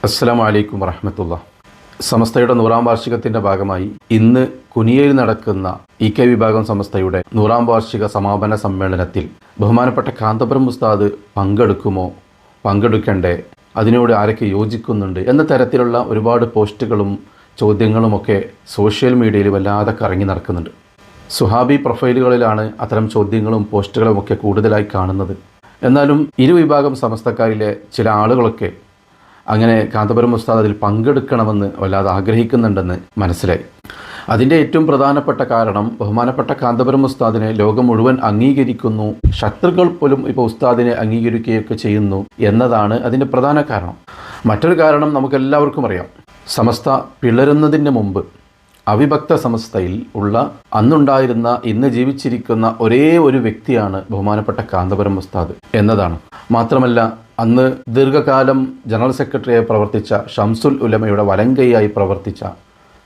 അസ്സലാമു അലൈക്കും വറഹ്മത്തുള്ളാഹി. സമസ്തയുടെ 100-ാം വാർഷികത്തിൻ്റെ ഭാഗമായി ഇന്ന് കുനിയയിൽ നടക്കുന്ന ഇ.കെ. വിഭാഗം സമസ്തയുടെ 100-ാം വാർഷിക സമാപന സമ്മേളനത്തിൽ ബഹുമാനപ്പെട്ട കാന്തപുരം ഉസ്താദ് പങ്കെടുക്കുമോ, പങ്കെടുക്കണ്ടേ, അതിനോട് ആരൊക്കെ യോജിക്കുന്നുണ്ട് എന്ന തരത്തിലുള്ള ഒരുപാട് പോസ്റ്റുകളും ചോദ്യങ്ങളുമൊക്കെ സോഷ്യൽ മീഡിയയിൽ വല്ലാതെ കറങ്ങി നടക്കുന്നുണ്ട്. സുഹാബി പ്രൊഫൈലുകളിലാണ് അത്തരം ചോദ്യങ്ങളും പോസ്റ്റുകളുമൊക്കെ കൂടുതലായി കാണുന്നത്. എന്നാലും ഇരുവിഭാഗം സമസ്തക്കാരിലെ ചില ആളുകളൊക്കെ അങ്ങനെ കാന്തപുരം ഉസ്താദ് അതിൽ പങ്കെടുക്കണമെന്ന് വല്ലാതെ ആഗ്രഹിക്കുന്നുണ്ടെന്ന് മനസ്സിലായി. അതിൻ്റെ ഏറ്റവും പ്രധാനപ്പെട്ട കാരണം ബഹുമാനപ്പെട്ട കാന്തപുരം ഉസ്താദിനെ ലോകം മുഴുവൻ അംഗീകരിക്കുന്നു, ശത്രുക്കൾ പോലും ഇപ്പോൾ ഉസ്താദിനെ അംഗീകരിക്കുകയൊക്കെ ചെയ്യുന്നു എന്നതാണ് അതിൻ്റെ പ്രധാന കാരണം. മറ്റൊരു കാരണം നമുക്കെല്ലാവർക്കും അറിയാം. സമസ്ത പിളരുന്നതിന് മുമ്പ് അവിഭക്ത സമസ്തയിൽ ഉള്ള അന്നുണ്ടായിരുന്ന ഇന്ന് ജീവിച്ചിരിക്കുന്ന ഒരേ ഒരു വ്യക്തിയാണ് ബഹുമാനപ്പെട്ട കാന്തപുരം ഉസ്താദ് എന്നതാണ്. മാത്രമല്ല അന്ന് ദീർഘകാലം ജനറൽ സെക്രട്ടറിയായി പ്രവർത്തിച്ച ഷംസുൽ ഉലമയുടെ വലങ്കയായി പ്രവർത്തിച്ച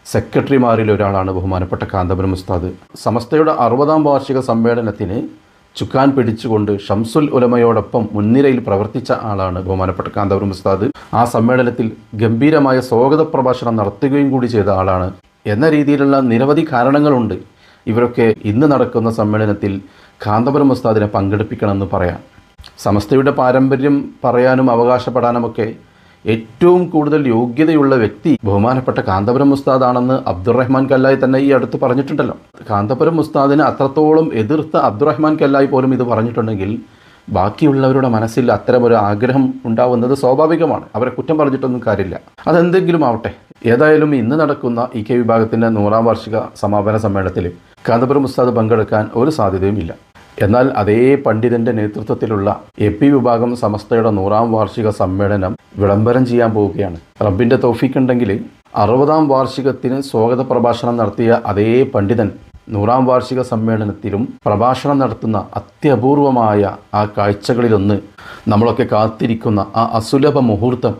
സെക്രട്ടറിമാരിൽ ഒരാളാണ് ബഹുമാനപ്പെട്ട കാന്തപുരം ഉസ്താദ്. സമസ്തയുടെ 60-ാം വാർഷിക സമ്മേളനത്തിന് ചുക്കാൻ പിടിച്ചുകൊണ്ട് ഷംസുൽ ഉലമയോടൊപ്പം മുൻനിരയിൽ പ്രവർത്തിച്ച ആളാണ് ബഹുമാനപ്പെട്ട കാന്തപുരം ഉസ്താദ്. ആ സമ്മേളനത്തിൽ ഗംഭീരമായ സ്വാഗത പ്രഭാഷണം നടത്തുകയും കൂടി ചെയ്ത ആളാണ് എന്ന രീതിയിലുള്ള നിരവധി കാരണങ്ങളുണ്ട് ഇവരൊക്കെ ഇന്ന് നടക്കുന്ന സമ്മേളനത്തിൽ കാന്തപുരം ഉസ്താദിനെ പങ്കെടുപ്പിക്കണമെന്ന് പറയാം. സമസ്തയുടെ പാരമ്പര്യം പറയാനും അവകാശപ്പെടാനുമൊക്കെ ഏറ്റവും കൂടുതൽ യോഗ്യതയുള്ള വ്യക്തി ബഹുമാനപ്പെട്ട കാന്തപുരം ഉസ്താദാണെന്ന് അബ്ദുറഹ്മാൻ കല്ലായി തന്നെ ഈ അടുത്ത് പറഞ്ഞിട്ടുണ്ടല്ലോ. കാന്തപുരം ഉസ്താദിനെ അത്രത്തോളം എതിർത്ത അബ്ദുറഹ്മാൻ കല്ലായി പോലും ഇത് പറഞ്ഞിട്ടുണ്ടെങ്കിൽ ബാക്കിയുള്ളവരുടെ മനസ്സിൽ അത്തരമൊരു ആഗ്രഹം ഉണ്ടാവുന്നത് സ്വാഭാവികമാണ്. അവരെ കുറ്റം പറഞ്ഞിട്ടൊന്നും കാര്യമില്ല. അതെന്തെങ്കിലും ആവട്ടെ. ഏതായാലും ഇന്ന് നടക്കുന്ന ഇ.കെ. വിഭാഗത്തിൻ്റെ 100-ാം വാർഷിക സമാപന സമ്മേളനത്തിൽ കാന്തപുരം ഉസ്താദ് പങ്കെടുക്കാൻ ഒരു സാധ്യതയുമില്ല. എന്നാൽ അതേ പണ്ഡിതൻ്റെ നേതൃത്വത്തിലുള്ള എ.പി. വിഭാഗം സമസ്തയുടെ 100-ാം വാർഷിക സമ്മേളനം വിളംബരം ചെയ്യാൻ പോവുകയാണ്. റബ്ബിൻ്റെ തൗഫീഖ് ഉണ്ടെങ്കിൽ 60-ാം വാർഷികത്തിന് സ്വാഗത പ്രഭാഷണം നടത്തിയ അതേ പണ്ഡിതൻ 100-ാം വാർഷിക സമ്മേളനത്തിലും പ്രഭാഷണം നടത്തുന്ന അത്യപൂർവമായ ആ കാഴ്ചകളിലൊന്ന് നമ്മളൊക്കെ കാത്തിരിക്കുന്ന ആ അസുലഭ മുഹൂർത്തം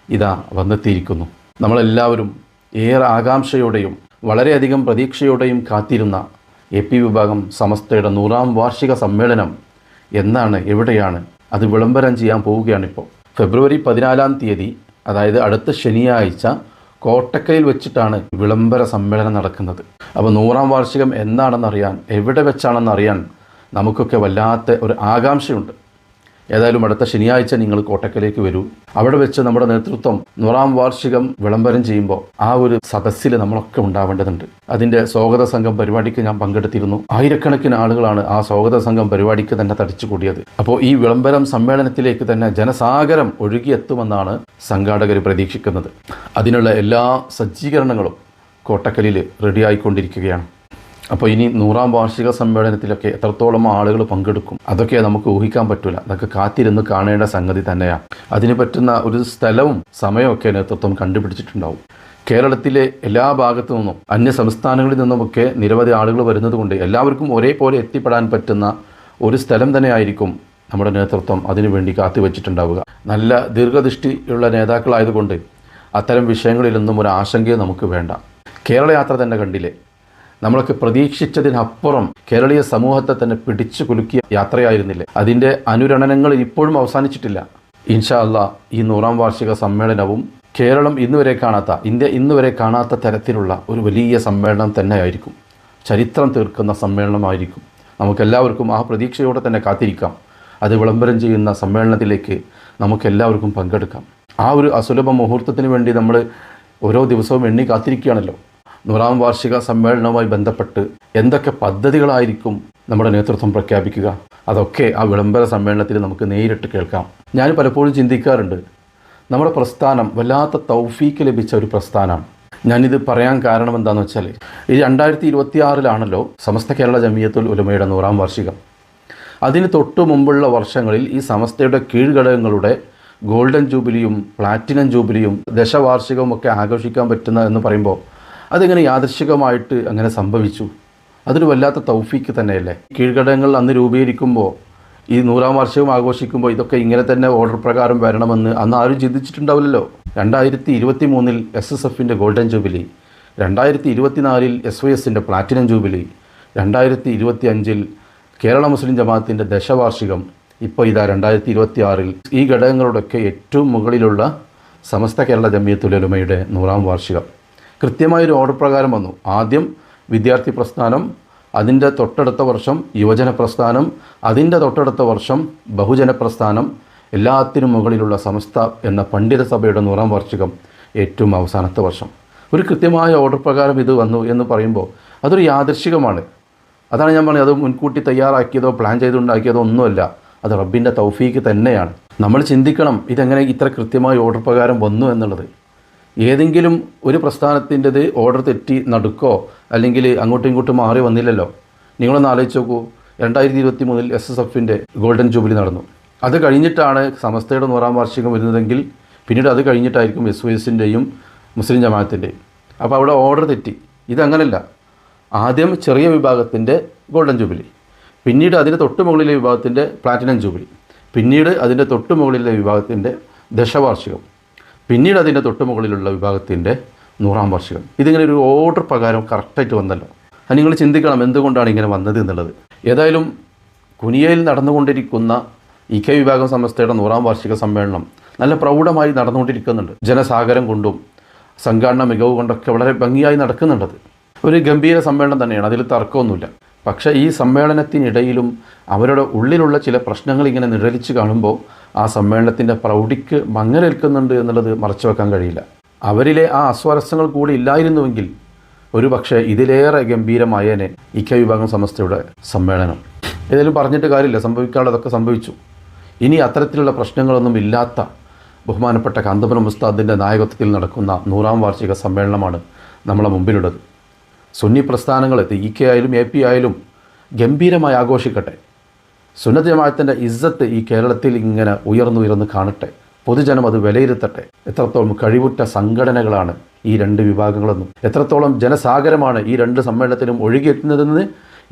ഇതാ വന്നെത്തിയിരിക്കുന്നു. നമ്മളെല്ലാവരും ഏറെ ആകാംക്ഷയോടെയും വളരെയധികം പ്രതീക്ഷയോടെയും കാത്തിരുന്ന എ.പി. വിഭാഗം സമസ്തയുടെ 100-ാം വാർഷിക സമ്മേളനം എന്നാണ്, എവിടെയാണ്, അത് വിളംബരം ചെയ്യാൻ പോവുകയാണിപ്പോൾ. ഫെബ്രുവരി 14-ാം തീയതി, അതായത് അടുത്ത ശനിയാഴ്ച കോട്ടക്കലിൽ വെച്ചിട്ടാണ് വിളംബര സമ്മേളനം നടക്കുന്നത്. അപ്പോൾ 100-ാം വാർഷികം എന്നാണെന്നറിയാൻ, എവിടെ വെച്ചാണെന്നറിയാൻ നമുക്കൊക്കെ വല്ലാത്ത ഒരു ആകാംക്ഷയുണ്ട്. ഏതായാലും അടുത്ത ശനിയാഴ്ച നിങ്ങൾ കോട്ടക്കലേക്ക് വരൂ. അവിടെ വെച്ച് നമ്മുടെ നേതൃത്വം 100-ാം വാർഷികം വിളംബരം ചെയ്യുമ്പോൾ ആ ഒരു സദസ്സിൽ നമ്മളൊക്കെ ഉണ്ടാവേണ്ടതുണ്ട്. അതിൻ്റെ സ്വാഗത സംഘം പരിപാടിക്ക് ഞാൻ പങ്കെടുത്തിരുന്നു. ആയിരക്കണക്കിന് ആളുകളാണ് ആ സ്വാഗത സംഘം പരിപാടിക്ക് തന്നെ തടിച്ചു കൂടിയത്. അപ്പോൾ ഈ വിളംബരം സമ്മേളനത്തിലേക്ക് തന്നെ ജനസാഗരം ഒഴുകിയെത്തുമെന്നാണ് സംഘാടകർ പ്രതീക്ഷിക്കുന്നത്. അതിനുള്ള എല്ലാ സജ്ജീകരണങ്ങളും കോട്ടക്കലിൽ റെഡിയായിക്കൊണ്ടിരിക്കുകയാണ്. അപ്പോൾ ഇനി 100-ാം വാർഷിക സമ്മേളനത്തിലൊക്കെ എത്രത്തോളം ആളുകൾ പങ്കെടുക്കും അതൊക്കെ നമുക്ക് ഊഹിക്കാൻ പറ്റില്ല. അതൊക്കെ കാത്തിരുന്ന് കാണേണ്ട സംഗതി തന്നെയാണ്. അതിന് പറ്റുന്ന ഒരു സ്ഥലവും സമയമൊക്കെ നേതൃത്വം കണ്ടുപിടിച്ചിട്ടുണ്ടാവും. കേരളത്തിലെ എല്ലാ ഭാഗത്തു നിന്നും അന്യ സംസ്ഥാനങ്ങളിൽ നിന്നുമൊക്കെ നിരവധി ആളുകൾ വരുന്നത് കൊണ്ട് എല്ലാവർക്കും ഒരേപോലെ എത്തിപ്പെടാൻ പറ്റുന്ന ഒരു സ്ഥലം തന്നെയായിരിക്കും നമ്മുടെ നേതൃത്വം അതിനുവേണ്ടി കാത്തുവച്ചിട്ടുണ്ടാവുക. നല്ല ദീർഘദൃഷ്ടിയുള്ള നേതാക്കളായതുകൊണ്ട് അത്തരം വിഷയങ്ങളിലൊന്നും ഒരു ആശങ്കയും നമുക്ക് വേണ്ട. കേരള യാത്ര തന്നെ കണ്ടില്ലേ, നമ്മളൊക്കെ പ്രതീക്ഷിച്ചതിനപ്പുറം കേരളീയ സമൂഹത്തെ തന്നെ പിടിച്ചു കുലുക്കിയ യാത്രയായിരുന്നില്ലേ. അതിൻ്റെ അനുരണനങ്ങൾ ഇപ്പോഴും അവസാനിച്ചിട്ടില്ല. ഇൻഷാ അല്ലാഹ് ഈ 100-ാം വാർഷിക സമ്മേളനവും കേരളം ഇന്നുവരെ കാണാത്ത, ഇന്ത്യ ഇന്നുവരെ കാണാത്ത തരത്തിലുള്ള ഒരു വലിയ സമ്മേളനം തന്നെയായിരിക്കും. ചരിത്രം തീർക്കുന്ന സമ്മേളനമായിരിക്കും. നമുക്കെല്ലാവർക്കും ആ പ്രതീക്ഷയോടെ തന്നെ കാത്തിരിക്കാം. അത് വിളംബരം ചെയ്യുന്ന സമ്മേളനത്തിലേക്ക് നമുക്കെല്ലാവർക്കും പങ്കെടുക്കാം. ആ ഒരു അസുലഭ മുഹൂർത്തത്തിന് വേണ്ടി നമ്മൾ ഓരോ ദിവസവും എണ്ണി കാത്തിരിക്കുകയാണല്ലോ. 100-ാം വാർഷിക സമ്മേളനവുമായി ബന്ധപ്പെട്ട് എന്തൊക്കെ പദ്ധതികളായിരിക്കും നമ്മുടെ നേതൃത്വം പ്രഖ്യാപിക്കുക, അതൊക്കെ ആ വിളംബര സമ്മേളനത്തിൽ നമുക്ക് നേരിട്ട് കേൾക്കാം. ഞാൻ പലപ്പോഴും ചിന്തിക്കാറുണ്ട്, നമ്മുടെ പ്രസ്ഥാനം വല്ലാത്ത തൗഫീക്ക് ലഭിച്ച ഒരു പ്രസ്ഥാനമാണ്. ഞാനിത് പറയാൻ കാരണം എന്താണെന്ന് വെച്ചാൽ, ഈ 2026-ലാണല്ലോ സമസ്ത കേരള ജമിയത്തുൽ ഉലമയുടെ 100-ാം വാർഷികം. അതിന് തൊട്ടു മുമ്പുള്ള വർഷങ്ങളിൽ ഈ സമസ്തയുടെ കീഴ്ഘടകങ്ങളുടെ ഗോൾഡൻ ജൂബിലിയും പ്ലാറ്റിനം ജൂബിലിയും ദശവാർഷികവും ഒക്കെ ആഘോഷിക്കാൻ പറ്റുന്ന എന്ന് പറയുമ്പോൾ അതിങ്ങനെ യാദൃശ്ചികമായിട്ട് അങ്ങനെ സംഭവിച്ചു. അതൊരു വല്ലാത്ത തൗഫീക്ക് തന്നെയല്ലേ. കീഴ്ഘടകങ്ങൾ അന്ന് രൂപീകരിക്കുമ്പോൾ ഈ 100-ാം വാർഷികം ആഘോഷിക്കുമ്പോൾ ഇതൊക്കെ ഇങ്ങനെ തന്നെ ഓർഡർ പ്രകാരം വരണമെന്ന് അന്ന് ആരും ചിന്തിച്ചിട്ടുണ്ടാവില്ലല്ലോ. 2023-ൽ SSFൻ്റെ ഗോൾഡൻ ജൂബിലി, 2024-ൽ SYSൻ്റെ പ്ലാറ്റിനം ജൂബിലി, 2025-ൽ കേരള മുസ്ലിം ജമാഅത്തിൻ്റെ ദശവാർഷികം, ഇപ്പോൾ ഇതാ 2026-ൽ ഈ ഘടകങ്ങളുടെയൊക്കെ ഏറ്റവും മുകളിലുള്ള സമസ്ത കേരള ജമിയത്തുൽ ഉലമയുടെ 100-ാം വാർഷികം കൃത്യമായൊരു ഓർഡർ പ്രകാരം വന്നു. ആദ്യം വിദ്യാർത്ഥി പ്രസ്ഥാനം, അതിൻ്റെ തൊട്ടടുത്ത വർഷം യുവജന പ്രസ്ഥാനം, അതിൻ്റെ തൊട്ടടുത്ത വർഷം ബഹുജന പ്രസ്ഥാനം, എല്ലാത്തിനും മുകളിലുള്ള സമസ്ത എന്ന പണ്ഡിത സഭയുടെ 100-ാം വാർഷികം ഏറ്റവും അവസാനത്തെ വർഷം. ഒരു കൃത്യമായ ഓർഡർ പ്രകാരം ഇത് വന്നു എന്ന് പറയുമ്പോൾ അതൊരു യാദൃശ്ചികമാണ്. അതാണ് ഞാൻ പറഞ്ഞത്, അത് മുൻകൂട്ടി തയ്യാറാക്കിയതോ പ്ലാൻ ചെയ്തുണ്ടാക്കിയതോ ഒന്നുമല്ല, അത് റബ്ബിൻ്റെ തൗഫീക്ക് തന്നെയാണ്. നമ്മൾ ചിന്തിക്കണം ഇതെങ്ങനെ ഇത്ര കൃത്യമായ ഓർഡർ പ്രകാരം വന്നു എന്നുള്ളത്. ഏതെങ്കിലും ഒരു പ്രസ്ഥാനത്തിൻ്റെത് ഓർഡർ തെറ്റി നടുക്കോ അല്ലെങ്കിൽ അങ്ങോട്ടും ഇങ്ങോട്ടും മാറി വന്നില്ലല്ലോ. നിങ്ങളൊന്ന് ആലോചിച്ച് നോക്കൂ, 2023 SSFൻ്റെ ഗോൾഡൻ ജൂബിലി നടന്നു. അത് കഴിഞ്ഞിട്ടാണ് സമസ്തയുടെ 100-ാം വാർഷികം വരുന്നതെങ്കിൽ പിന്നീട് അത് കഴിഞ്ഞിട്ടായിരിക്കും SYSൻ്റെയും മുസ്ലിം ജമാഅത്തിൻ്റെയും. അപ്പോൾ അവിടെ ഓർഡർ തെറ്റി. ഇതങ്ങനല്ല. ആദ്യം ചെറിയ വിഭാഗത്തിൻ്റെ ഗോൾഡൻ ജൂബിലി, പിന്നീട് അതിൻ്റെ തൊട്ട് മുകളിലെ വിഭാഗത്തിൻ്റെ പ്ലാറ്റിനം ജൂബിലി, പിന്നീട് അതിൻ്റെ തൊട്ട് മുകളിലെ വിഭാഗത്തിൻ്റെ ദശവാർഷികം, പിന്നീട് അതിൻ്റെ തൊട്ട് മുകളിലുള്ള വിഭാഗത്തിൻ്റെ 100-ാം വാർഷികം. ഇതിങ്ങനെ ഒരു ഓർഡർ പ്രകാരം കറക്റ്റായിട്ട് വന്നല്ലോ. അത് നിങ്ങൾ ചിന്തിക്കണം എന്തുകൊണ്ടാണ് ഇങ്ങനെ വന്നത് എന്നുള്ളത്. ഏതായാലും കുനിയയിൽ നടന്നുകൊണ്ടിരിക്കുന്ന IK വിഭാഗം സമസ്തയുടെ 100-ാം വാർഷിക സമ്മേളനം നല്ല പ്രൗഢമായി നടന്നുകൊണ്ടിരിക്കുന്നുണ്ട്. ജനസാഗരം കൊണ്ടും സംഘാടന മികവ് കൊണ്ടൊക്കെ വളരെ ഭംഗിയായി നടക്കുന്നുണ്ടത്. ഒരു ഗംഭീര സമ്മേളനം തന്നെയാണ്, അതിൽ തർക്കമൊന്നുമില്ല. പക്ഷേ ഈ സമ്മേളനത്തിനിടയിലും അവരുടെ ഉള്ളിലുള്ള ചില പ്രശ്നങ്ങൾ ഇങ്ങനെ നിഴലിച്ച് കാണുമ്പോൾ ആ സമ്മേളനത്തിൻ്റെ പ്രൗഢിക്ക് മങ്ങലേൽക്കുന്നുണ്ട് എന്നുള്ളത് മറച്ചു വെക്കാൻ കഴിയില്ല. അവരിലെ ആ അസ്വാരസ്യങ്ങൾ കൂടി ഇല്ലായിരുന്നുവെങ്കിൽ ഒരു പക്ഷേ ഇതിലേറെ ഗംഭീരമായേനെ IK വിഭാഗം സമസ്തയുടെ സമ്മേളനം. ഏതായാലും പറഞ്ഞിട്ട് കാര്യമില്ല, സംഭവിക്കാനുള്ളതൊക്കെ സംഭവിച്ചു. ഇനി അത്തരത്തിലുള്ള പ്രശ്നങ്ങളൊന്നും ഇല്ലാത്ത ബഹുമാനപ്പെട്ട കാന്തപുരം ഉസ്താദിൻ്റെ നായകത്വത്തിൽ നടക്കുന്ന 100-ാം വാർഷിക സമ്മേളനമാണ് നമ്മളെ മുമ്പിലുള്ളത്. സുന്നി പ്രസ്ഥാനങ്ങൾ IK ആയാലും AP ആയാലും ഗംഭീരമായി ആഘോഷിക്കട്ടെ. സുന്നത്ത് ജമാഅത്തിൻ്റെ ഇസ്സത്ത് ഈ കേരളത്തിൽ ഇങ്ങനെ ഉയർന്നുയർന്ന് കാണട്ടെ. പൊതുജനം അത് വിലയിരുത്തട്ടെ. എത്രത്തോളം കഴിവുറ്റ സംഘടനകളാണ് ഈ രണ്ട് വിഭാഗങ്ങളെന്നും എത്രത്തോളം ജനസാഗരമാണ് ഈ രണ്ട് സമ്മേളനത്തിലും ഒഴുകിയെത്തുന്നതെന്ന്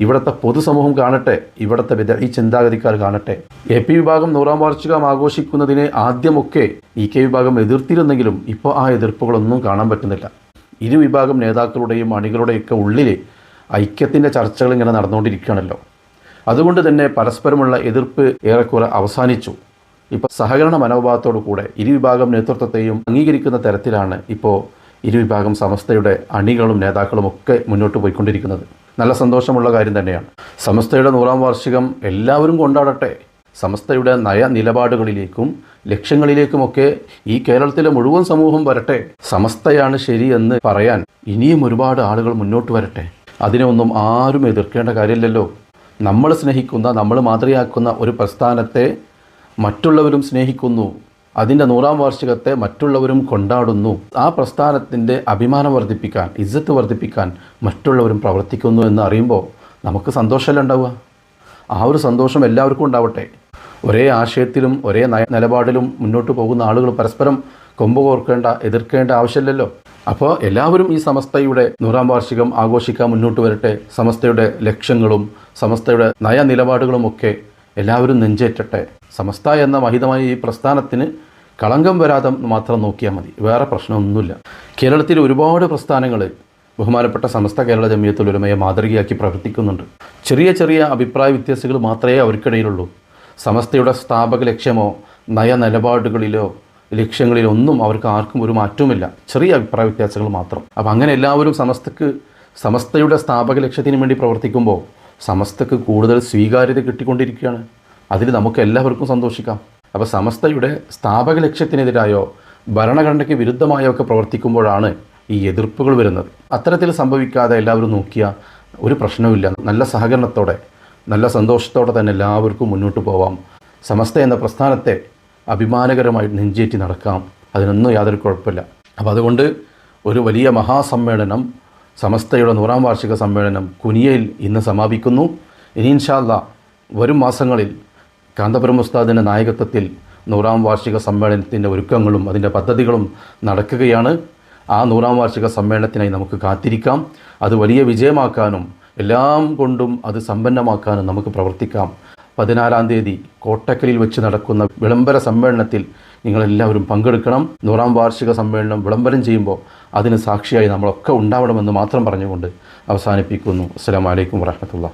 ഇവിടുത്തെ പൊതുസമൂഹം കാണട്ടെ, ഇവിടുത്തെ ഈ ചിന്താഗതിക്കാർ കാണട്ടെ. AP വിഭാഗം 100-ാം വാർഷികം ആഘോഷിക്കുന്നതിന് ആദ്യമൊക്കെ IK വിഭാഗം എതിർത്തിരുന്നെങ്കിലും ഇപ്പോൾ ആ എതിർപ്പുകളൊന്നും കാണാൻ പറ്റുന്നില്ല. ഇരു വിഭാഗം നേതാക്കളുടെയും അണികളുടെയൊക്കെ ഉള്ളിൽ ഐക്യത്തിൻ്റെ ചർച്ചകൾ ഇങ്ങനെ നടന്നുകൊണ്ടിരിക്കുകയാണല്ലോ. അതുകൊണ്ട് തന്നെ പരസ്പരമുള്ള എതിർപ്പ് ഏറെക്കുറെ അവസാനിച്ചു. ഇപ്പോൾ സഹകരണ മനോഭാവത്തോടു കൂടെ ഇരുവിഭാഗം നേതൃത്വത്തെയും അംഗീകരിക്കുന്ന തരത്തിലാണ് ഇപ്പോൾ ഇരുവിഭാഗം സമസ്തയുടെ അണികളും നേതാക്കളും ഒക്കെ മുന്നോട്ട് പോയിക്കൊണ്ടിരിക്കുന്നത്. നല്ല സന്തോഷമുള്ള കാര്യം തന്നെയാണ്. സമസ്തയുടെ 100-ാം വാർഷികം എല്ലാവരും കൊണ്ടാടട്ടെ. സമസ്തയുടെ നയ നിലപാടുകളിലേക്കും ലക്ഷ്യങ്ങളിലേക്കുമൊക്കെ ഈ കേരളത്തിലെ മുഴുവൻ സമൂഹം വരട്ടെ. സമസ്തയാണ് ശരിയെന്ന് പറയാൻ ഇനിയും ഒരുപാട് ആളുകൾ മുന്നോട്ട് വരട്ടെ. അതിനൊന്നും ആരും എതിർക്കേണ്ട കാര്യമില്ലല്ലോ. നമ്മൾ സ്നേഹിക്കുന്ന, നമ്മൾ മാതൃകയാക്കുന്ന ഒരു പ്രസ്ഥാനത്തെ മറ്റുള്ളവരും സ്നേഹിക്കുന്നു, അതിൻ്റെ 100-ാം വാർഷികത്തെ മറ്റുള്ളവരും കൊണ്ടാടുന്നു. ആ പ്രസ്ഥാനത്തിൻ്റെ അഭിമാനം വർദ്ധിപ്പിക്കാൻ, ഇസ്സത്ത് വർദ്ധിപ്പിക്കാൻ മറ്റുള്ളവരും പ്രവർത്തിക്കുന്നു എന്ന് അറിയുമ്പോൾ നമുക്ക് സന്തോഷമല്ല ഉണ്ടാവുക. ആ ഒരു സന്തോഷം എല്ലാവർക്കും ഉണ്ടാവട്ടെ. ഒരേ ആശയത്തിലും ഒരേ നിലപാടിലും മുന്നോട്ട് പോകുന്ന ആളുകൾ പരസ്പരം കൊമ്പ് കോർക്കേണ്ട, എതിർക്കേണ്ട ആവശ്യമില്ലല്ലോ. അപ്പോൾ എല്ലാവരും ഈ സമസ്തയുടെ 100-ാം വാർഷികം ആഘോഷിക്കാൻ മുന്നോട്ട് വരട്ടെ. സമസ്തയുടെ ലക്ഷ്യങ്ങളും സമസ്തയുടെ നയനിലപാടുകളുമൊക്കെ എല്ലാവരും നെഞ്ചേറ്റട്ടെ. സമസ്ത എന്ന മഹിതമായ ഈ പ്രസ്ഥാനത്തിന് കളങ്കം വരാതെ മാത്രം നോക്കിയാൽ മതി, വേറെ പ്രശ്നമൊന്നുമില്ല. കേരളത്തിൽ ഒരുപാട് പ്രസ്ഥാനങ്ങൾ ബഹുമാനപ്പെട്ട സമസ്ത കേരള ജമിയത്തുൽ ഉലമയെ മാതൃകയാക്കി പ്രവർത്തിക്കുന്നുണ്ട്. ചെറിയ ചെറിയ അഭിപ്രായ വ്യത്യാസങ്ങൾ മാത്രമേ അവർക്കിടയിലുള്ളൂ. സമസ്തയുടെ സ്ഥാപക ലക്ഷ്യമോ നയനിലപാടുകളിലോ ലക്ഷ്യങ്ങളിലോ ഒന്നും അവർക്ക് ആർക്കും ഒരു മാറ്റവുമില്ല. ചെറിയ അഭിപ്രായ വ്യത്യാസങ്ങൾ മാത്രം. അപ്പോൾ അങ്ങനെ എല്ലാവരും സമസ്തയുടെ സ്ഥാപക ലക്ഷ്യത്തിന് വേണ്ടി പ്രവർത്തിക്കുമ്പോൾ സമസ്തക്ക് കൂടുതൽ സ്വീകാര്യത കിട്ടിക്കൊണ്ടിരിക്കുകയാണ്. അതിൽ നമുക്ക് എല്ലാവർക്കും സന്തോഷിക്കാം. അപ്പോൾ സമസ്തയുടെ സ്ഥാപക ലക്ഷ്യത്തിനെതിരായോ ഭരണഘടനയ്ക്ക് വിരുദ്ധമായോ ഒക്കെ പ്രവർത്തിക്കുമ്പോഴാണ് ഈ എതിർപ്പുകൾ വരുന്നത്. അത്തരത്തിൽ സംഭവിക്കാതെ എല്ലാവരും നോക്കിയാൽ ഒരു പ്രശ്നവുമില്ല. നല്ല സഹകരണത്തോടെ, നല്ല സന്തോഷത്തോടെ തന്നെ എല്ലാവർക്കും മുന്നോട്ട് പോവാം. സമസ്ത എന്ന പ്രസ്ഥാനത്തെ അഭിമാനകരമായി നെഞ്ചേറ്റി നടക്കാം. അതിനൊന്നും യാതൊരു കുഴപ്പമില്ല. അപ്പോൾ അതുകൊണ്ട് ഒരു വലിയ മഹാസമ്മേളനം, സമസ്തയുടെ 100-ാം വാർഷിക സമ്മേളനം കുനിയയിൽ ഇന്ന് സമാപിക്കുന്നു. ഇനി ഇൻഷാ അല്ലാഹ് വരും മാസങ്ങളിൽ കാന്തപുരം ഉസ്താദിൻ്റെ നായകത്വത്തിൽ 100-ാം വാർഷിക സമ്മേളനത്തിൻ്റെ ഒരുക്കങ്ങളും അതിൻ്റെ പദ്ധതികളും നടക്കുകയാണ്. ആ 100-ാം വാർഷിക സമ്മേളനത്തിനായി നമുക്ക് കാത്തിരിക്കാം. അത് വലിയ വിജയമാക്കാനും എല്ലാം കൊണ്ടും അത് സമ്പന്നമാക്കാനും നമുക്ക് പ്രവർത്തിക്കാം. 14-ാം തീയതി കോട്ടക്കലിൽ വെച്ച് നടക്കുന്ന വിളംബര സമ്മേളനത്തിൽ നിങ്ങളെല്ലാവരും പങ്കെടുക്കണം. 100-ാം വാർഷിക സമ്മേളനം വിളംബരം ചെയ്യുമ്പോൾ അതിന് സാക്ഷിയായി നമ്മളൊക്കെ ഉണ്ടാവണമെന്ന് മാത്രം പറഞ്ഞുകൊണ്ട് അവസാനിപ്പിക്കുന്നു. അസ്സലാമു അലൈക്കും വറഹ്മത്തുള്ളാഹി.